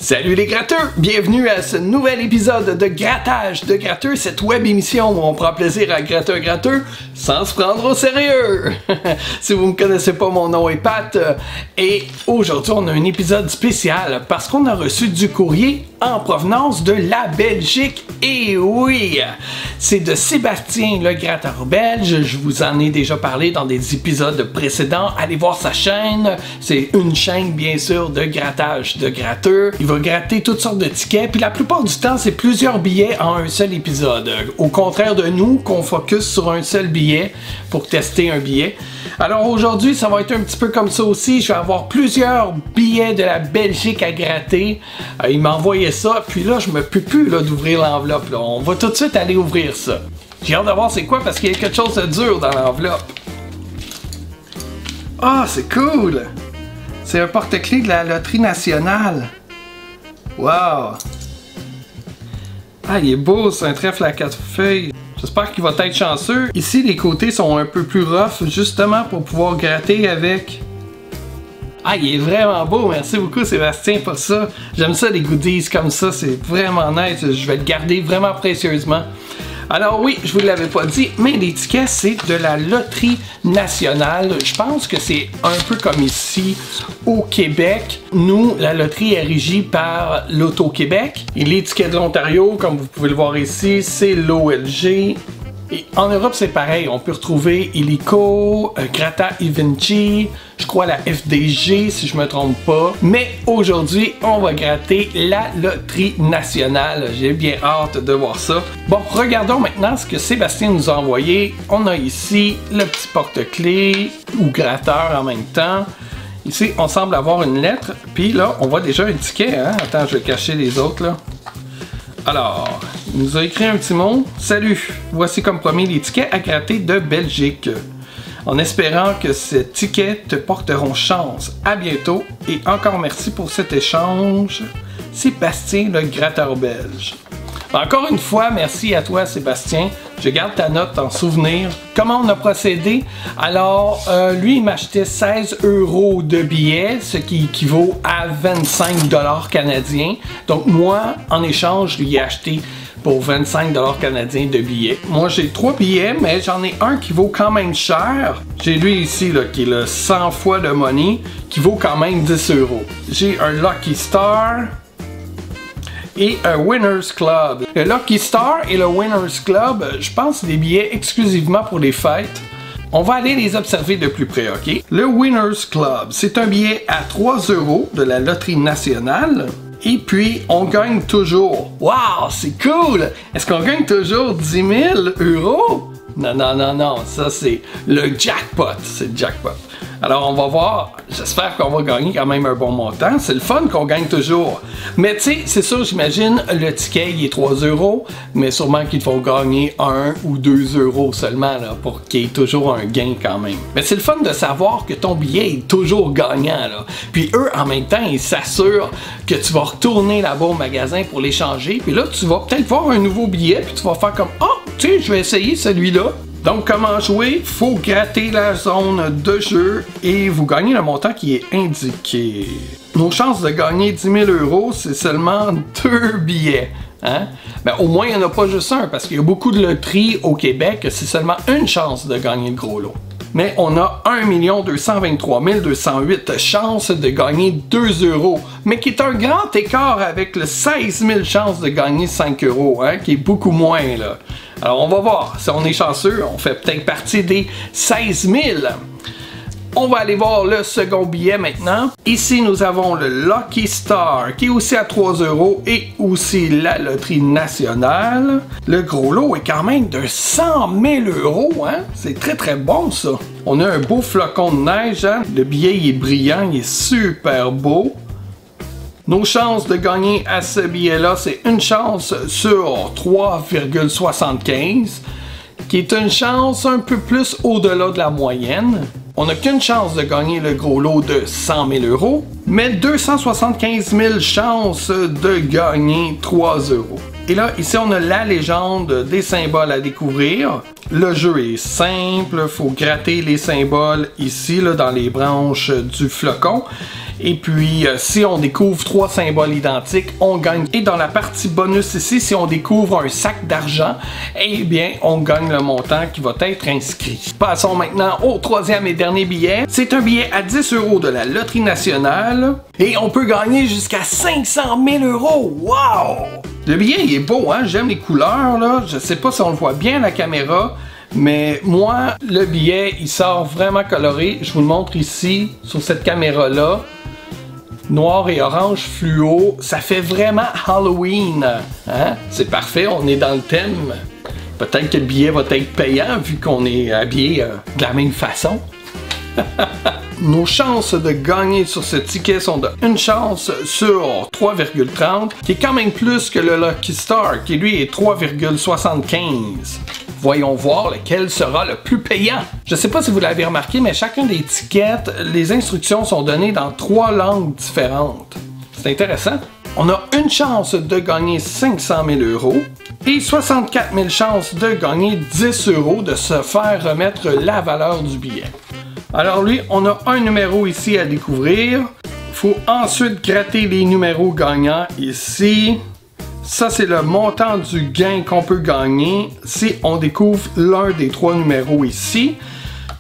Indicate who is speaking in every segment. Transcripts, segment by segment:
Speaker 1: Salut les gratteurs! Bienvenue à ce nouvel épisode de Grattage de Gratteux, cette web émission où on prend plaisir à gratter un gratteur sans se prendre au sérieux! Si vous ne me connaissez pas, mon nom est Pat et aujourd'hui on a un épisode spécial parce qu'on a reçu du courrier en provenance de la Belgique. Et oui! C'est de Sébastien, le gratteur belge. Je vous en ai déjà parlé dans des épisodes précédents. Allez voir sa chaîne. C'est une chaîne, bien sûr, de grattage de gratteux. Il va gratter toutes sortes de tickets. Puis la plupart du temps, c'est plusieurs billets en un seul épisode. Au contraire de nous, qu'on focus sur un seul billet pour tester un billet. Alors aujourd'hui, ça va être un petit peu comme ça aussi. Je vais avoir plusieurs billets de la Belgique à gratter. Il m'a envoyé ça. Puis là, je me peux plus d'ouvrir l'enveloppe. On va tout de suite aller ouvrir ça. J'ai hâte de voir c'est quoi parce qu'il y a quelque chose de dur dans l'enveloppe. Ah, c'est cool! C'est un porte-clés de la Loterie nationale. Wow! Ah, il est beau, c'est un trèfle à 4 feuilles. J'espère qu'il va être chanceux. Ici, les côtés sont un peu plus rough, justement pour pouvoir gratter avec. Ah, il est vraiment beau. Merci beaucoup, Sébastien, pour ça. J'aime ça, les goodies comme ça. C'est vraiment nice. Je vais le garder vraiment précieusement. Alors oui, je vous l'avais pas dit, mais les tickets, c'est de la Loterie nationale. Je pense que c'est un peu comme ici au Québec. Nous, la loterie est régie par l'Auto-Québec. Et les tickets de l'Ontario, comme vous pouvez le voir ici, c'est l'OLG. Et en Europe, c'est pareil. On peut retrouver Illico, Gratta e Vinci, je crois la FDG, si je me trompe pas. Mais aujourd'hui, on va gratter la Loterie nationale. J'ai bien hâte de voir ça. Bon, regardons maintenant ce que Sébastien nous a envoyé. On a ici le petit porte-clés ou gratteur en même temps. Ici, on semble avoir une lettre. Puis là, on voit déjà un ticket. Hein? Attends, je vais cacher les autres là. Alors, il nous a écrit un petit mot. Salut, voici comme promis les tickets à gratter de Belgique. En espérant que ces tickets te porteront chance. À bientôt et encore merci pour cet échange. Sébastien, le gratteur belge. Encore une fois, merci à toi, Sébastien. Je garde ta note en souvenir. Comment on a procédé? Alors, lui, il m'achetait 16 € de billets, ce qui équivaut à 25 $ canadiens. Donc, moi, en échange, je lui ai acheté pour 25 $ canadiens de billets. Moi, j'ai 3 billets, mais j'en ai un qui vaut quand même cher. J'ai lui ici, là, qui est le 100 fois de money, qui vaut quand même 10 €. J'ai un Lucky Star et un Winners Club. Le Lucky Star et le Winners Club, je pense des billets exclusivement pour les fêtes. On va aller les observer de plus près, ok? Le Winners Club, c'est un billet à 3 € de la Loterie nationale. Et puis, on gagne toujours. Wow, c'est cool! Est-ce qu'on gagne toujours 10 000 €? Non, non, non, non, ça c'est le jackpot. C'est le jackpot. Alors, on va voir. J'espère qu'on va gagner quand même un bon montant. C'est le fun qu'on gagne toujours. Mais tu sais, c'est sûr, j'imagine, le ticket, il est 3 €, mais sûrement qu'il faut gagner 1 ou 2 € seulement là, pour qu'il y ait toujours un gain quand même. Mais c'est le fun de savoir que ton billet est toujours gagnant. Là. Puis eux, en même temps, ils s'assurent que tu vas retourner là-bas au magasin pour l'échanger. Puis là, tu vas peut-être voir un nouveau billet, puis tu vas faire comme « Ah, tu sais, je vais essayer celui-là. » Donc, comment jouer? Faut gratter la zone de jeu et vous gagnez le montant qui est indiqué. Nos chances de gagner 10 000 €, c'est seulement 2 billets. Hein? Ben, au moins, il n'y en a pas juste un, parce qu'il y a beaucoup de loteries au Québec, c'est seulement une chance de gagner le gros lot. Mais on a 1 223 208 chances de gagner 2 €, mais qui est un grand écart avec le 16 000 chances de gagner 5 €, hein, qui est beaucoup moins là. Alors on va voir, si on est chanceux, on fait peut-être partie des 16 000. On va aller voir le second billet maintenant. Ici, nous avons le Lucky Star, qui est aussi à 3 € et aussi la Loterie nationale. Le gros lot est quand même de 100 000 €, hein? C'est très très bon, ça. On a un beau flocon de neige, hein? Le billet, il est brillant, il est super beau. Nos chances de gagner à ce billet-là, c'est une chance sur 3,75, qui est une chance un peu plus au-delà de la moyenne. On n'a qu'une chance de gagner le gros lot de 100 000 €, mais 275 000 chances de gagner 3 €. Et là, ici, on a la légende des symboles à découvrir. Le jeu est simple, il faut gratter les symboles ici, là, dans les branches du flocon. Et puis, si on découvre 3 symboles identiques, on gagne. Et dans la partie bonus ici, si on découvre un sac d'argent, eh bien, on gagne le montant qui va être inscrit. Passons maintenant au 3e et dernier billet. C'est un billet à 10 € de la Loterie nationale. Et on peut gagner jusqu'à 500 000 €. Wow! Le billet, il est beau, hein? J'aime les couleurs, là. Je sais pas si on le voit bien à la caméra. Mais moi, le billet, il sort vraiment coloré. Je vous le montre ici, sur cette caméra-là. Noir et orange fluo, ça fait vraiment Halloween. Hein? C'est parfait, on est dans le thème. Peut-être que le billet va être payant vu qu'on est habillé de la même façon. Nos chances de gagner sur ce ticket sont de 1 chance sur 3,30, qui est quand même plus que le Lucky Star, qui lui est 3,75. Voyons voir lequel sera le plus payant. Je ne sais pas si vous l'avez remarqué, mais chacun des tickets, les instructions sont données dans 3 langues différentes. C'est intéressant. On a 1 chance de gagner 500 000 € et 64 000 chances de gagner 10 €, de se faire remettre la valeur du billet. Alors lui, on a un numéro ici à découvrir. Il faut ensuite gratter les numéros gagnants ici. Ça, c'est le montant du gain qu'on peut gagner si on découvre l'un des 3 numéros ici.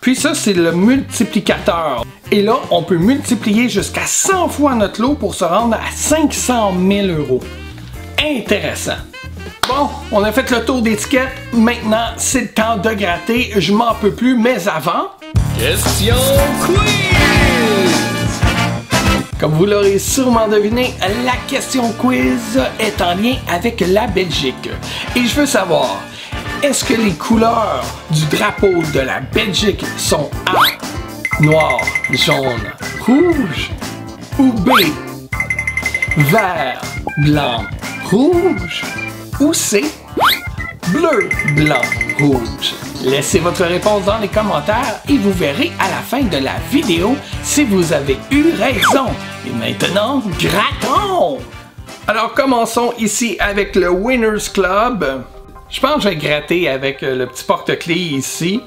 Speaker 1: Puis ça, c'est le multiplicateur. Et là, on peut multiplier jusqu'à 100 fois notre lot pour se rendre à 500 000 €. Intéressant. Bon, on a fait le tour d'étiquette. Maintenant, c'est le temps de gratter. Je m'en peux plus, mais avant... Question quiz! Comme vous l'aurez sûrement deviné, la question quiz est en lien avec la Belgique. Et je veux savoir, est-ce que les couleurs du drapeau de la Belgique sont A, noir, jaune, rouge, ou B, vert, blanc, rouge, ou C, bleu, blanc, rouge? Laissez votre réponse dans les commentaires et vous verrez à la fin de la vidéo si vous avez eu raison. Et maintenant, grattons! Alors commençons ici avec le Winners Club. Je pense que je vais gratter avec le petit porte-clés ici.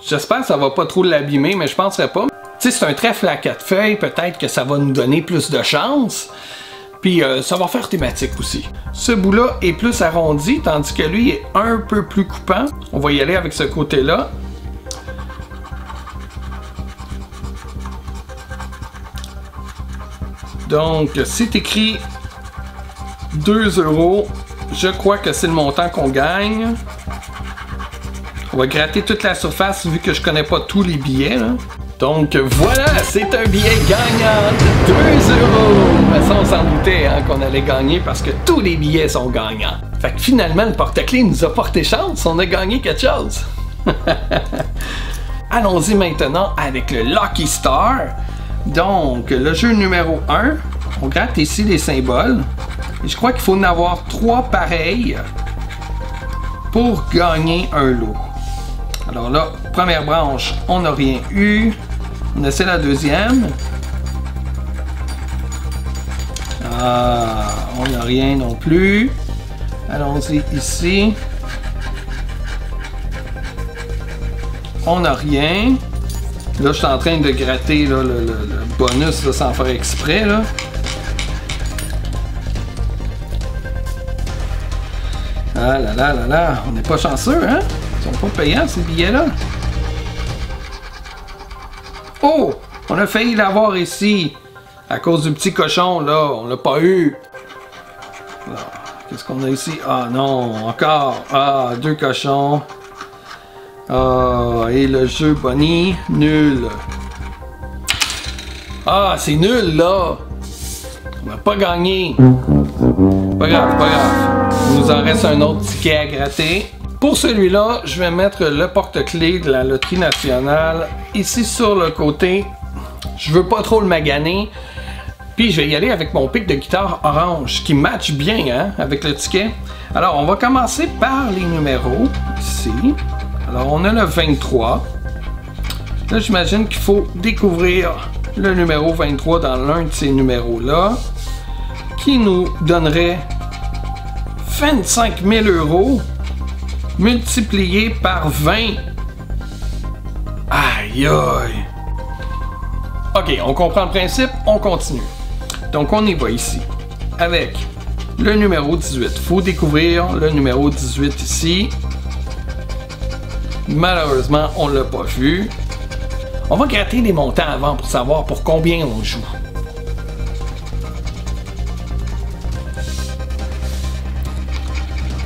Speaker 1: J'espère que ça va pas trop l'abîmer, mais je penserais pas. Tu sais, c'est un trèfle à 4 feuilles, peut-être que ça va nous donner plus de chance. Puis ça va faire thématique aussi. Ce bout-là est plus arrondi, tandis que lui est un peu plus coupant. On va y aller avec ce côté-là. Donc, c'est écrit 2 €. Je crois que c'est le montant qu'on gagne. On va gratter toute la surface vu que je connais pas tous les billets, là. Donc voilà, c'est un billet gagnant de 2 €. Mais ça, on s'en doutait hein, qu'on allait gagner parce que tous les billets sont gagnants. Fait que finalement, le porte-clés nous a porté chance, on a gagné quelque chose. Allons-y maintenant avec le Lucky Star. Donc, le jeu numéro 1, on gratte ici les symboles. Et je crois qu'il faut en avoir 3 pareils pour gagner un lot. Alors là, première branche, on n'a rien eu. On essaie la deuxième. Ah, on n'a rien non plus. Allons-y ici. On n'a rien. Là, je suis en train de gratter là, le bonus là, sans faire exprès. Là. Ah là là là là, on n'est pas chanceux, hein? Ils sont pas payants ces billets-là. Oh! On a failli l'avoir ici. À cause du petit cochon, là. On l'a pas eu. Qu'est-ce qu'on a ici? Ah non, encore. Ah, 2 cochons. Ah, et le jeu Bonnie, nul. Ah, c'est nul, là. On n'a pas gagné. Pas grave, pas grave. Il nous en reste un autre ticket à gratter. Pour celui-là, je vais mettre le porte-clés de la Loterie nationale ici sur le côté. Je veux pas trop le maganer. Puis je vais y aller avec mon pic de guitare orange qui match bien hein, avec le ticket. Alors on va commencer par les numéros ici. Alors on a le 23. Là j'imagine qu'il faut découvrir le numéro 23 dans l'un de ces numéros-là. Qui nous donnerait 25 000 €. multiplié par 20. Aïe aïe. Ok, on comprend le principe, on continue. Donc on y va ici, avec le numéro 18. Il faut découvrir le numéro 18 ici. Malheureusement, on ne l'a pas vu. On va gratter les montants avant pour savoir pour combien on joue.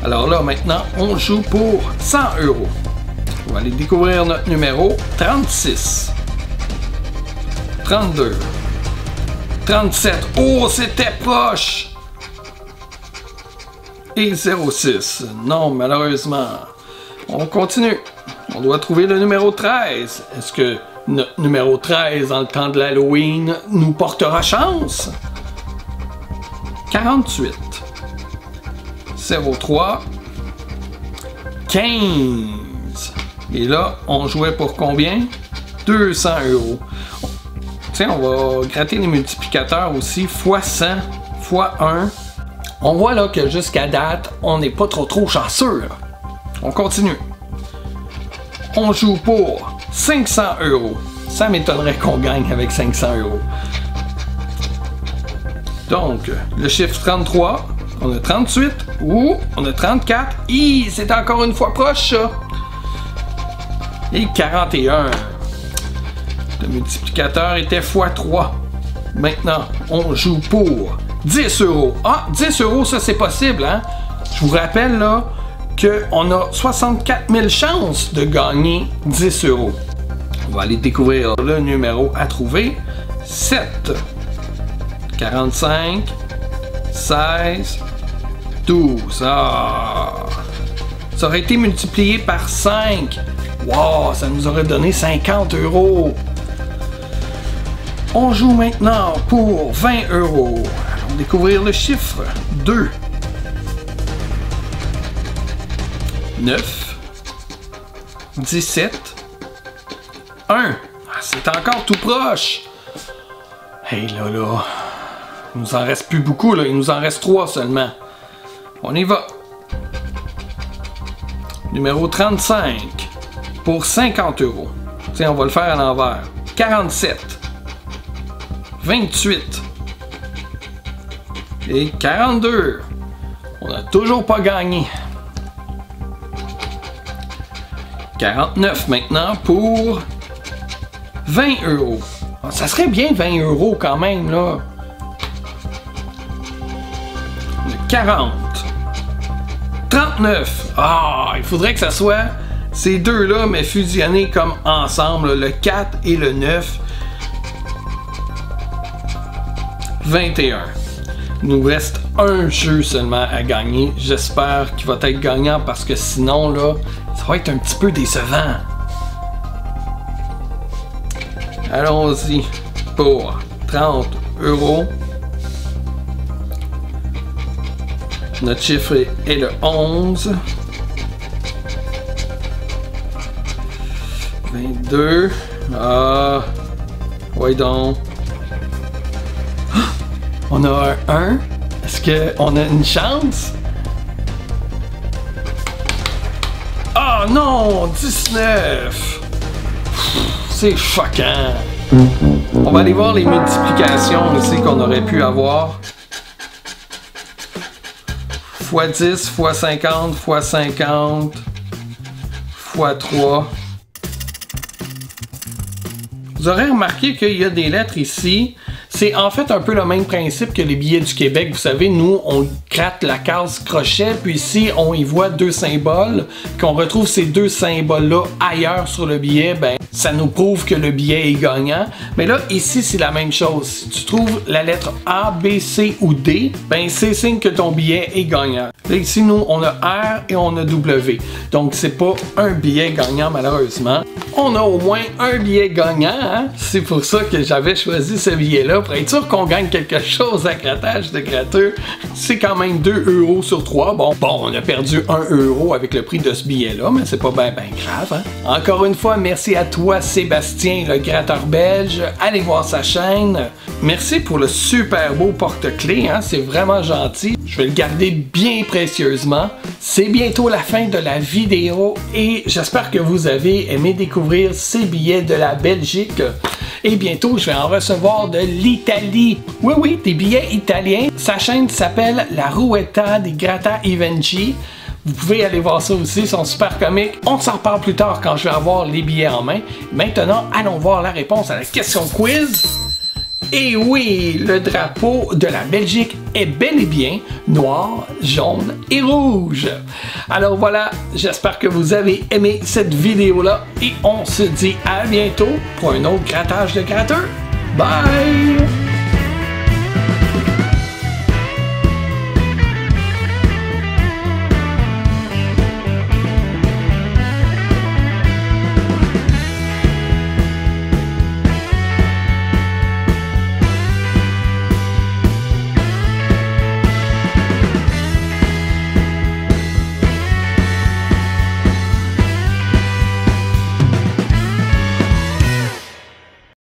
Speaker 1: Alors là, maintenant, on joue pour 100 €. On va aller découvrir notre numéro 36. 32. 37. Oh, c'était proche! Et 06. Non, malheureusement. On continue. On doit trouver le numéro 13. Est-ce que notre numéro 13, dans le temps de l'Halloween, nous portera chance? 48. 03. 15. Et là, on jouait pour combien? 200 €. Tiens, on va gratter les multiplicateurs aussi. X 100, x 1. On voit là que jusqu'à date, on n'est pas trop chanceux. Là. On continue. On joue pour 500 €. Ça m'étonnerait qu'on gagne avec 500 €. Donc, le chiffre 33, on a 38, ou on a 34. C'est encore une fois proche, ça. Et 41. Le multiplicateur était x 3. Maintenant, on joue pour 10 €. Ah, 10 €, ça c'est possible, hein? Je vous rappelle, là, qu'on a 64 000 chances de gagner 10 €. On va aller découvrir le numéro à trouver. 7. 45. 16. 12. Ah! Ça aurait été multiplié par 5. Wow! Ça nous aurait donné 50 €. On joue maintenant pour 20 €. Allons découvrir le chiffre 2. 9. 17. 1. C'est encore tout proche. Hey là là. Il nous en reste plus beaucoup là. Il nous en reste 3 seulement. On y va. Numéro 35. Pour 50 €. Tiens, on va le faire à l'envers. 47. 28. Et 42. On n'a toujours pas gagné. 49 maintenant pour 20 €. Ça serait bien 20 € quand même, là. 40. 39. Ah, il faudrait que ça soit ces deux-là, mais fusionnés comme ensemble, le 4 et le 9. 21. Il nous reste un jeu seulement à gagner. J'espère qu'il va être gagnant parce que sinon, là, ça va être un petit peu décevant. Allons-y pour 30 €. Notre chiffre est le 11. 22. Ah. Ouais donc. On a un 1. Est-ce qu'on a une chance? Ah non! 19! C'est choquant! On va aller voir les multiplications ici qu'on aurait pu avoir. x 10, x 50, x 50, x 3. Vous aurez remarqué qu'il y a des lettres ici. C'est en fait un peu le même principe que les billets du Québec. Vous savez, nous, on gratte la case crochet, puis ici, on y voit deux symboles. Qu'on retrouve ces deux symboles-là ailleurs sur le billet, ben, ça nous prouve que le billet est gagnant. Mais là, ici, c'est la même chose. Si tu trouves la lettre A, B, C ou D, ben, c'est signe que ton billet est gagnant. Là, ici, nous, on a R et on a W. Donc, c'est pas un billet gagnant, malheureusement. On a au moins un billet gagnant, hein? C'est pour ça que j'avais choisi ce billet-là, pour être sûr qu'on gagne quelque chose à grattage de gratteux. C'est quand même 2 € sur 3. Bon, on a perdu 1 € avec le prix de ce billet-là, mais c'est pas ben grave, hein? Encore une fois, merci à toi, Sébastien, le gratteur belge. Allez voir sa chaîne. Merci pour le super beau porte-clés, hein? C'est vraiment gentil. Je vais le garder bien près précieusement. C'est bientôt la fin de la vidéo et j'espère que vous avez aimé découvrir ces billets de la Belgique. Et bientôt, je vais en recevoir de l'Italie. Oui, oui, des billets italiens. Sa chaîne s'appelle La Rouetta di Gratta Evengi. Vous pouvez aller voir ça aussi, ils sont super comiques. On s'en reparle plus tard quand je vais avoir les billets en main. Maintenant, allons voir la réponse à la question quiz. Et oui, le drapeau de la Belgique est bel et bien noir, jaune et rouge. Alors voilà, j'espère que vous avez aimé cette vidéo-là et on se dit à bientôt pour un autre grattage de gratteux. Bye!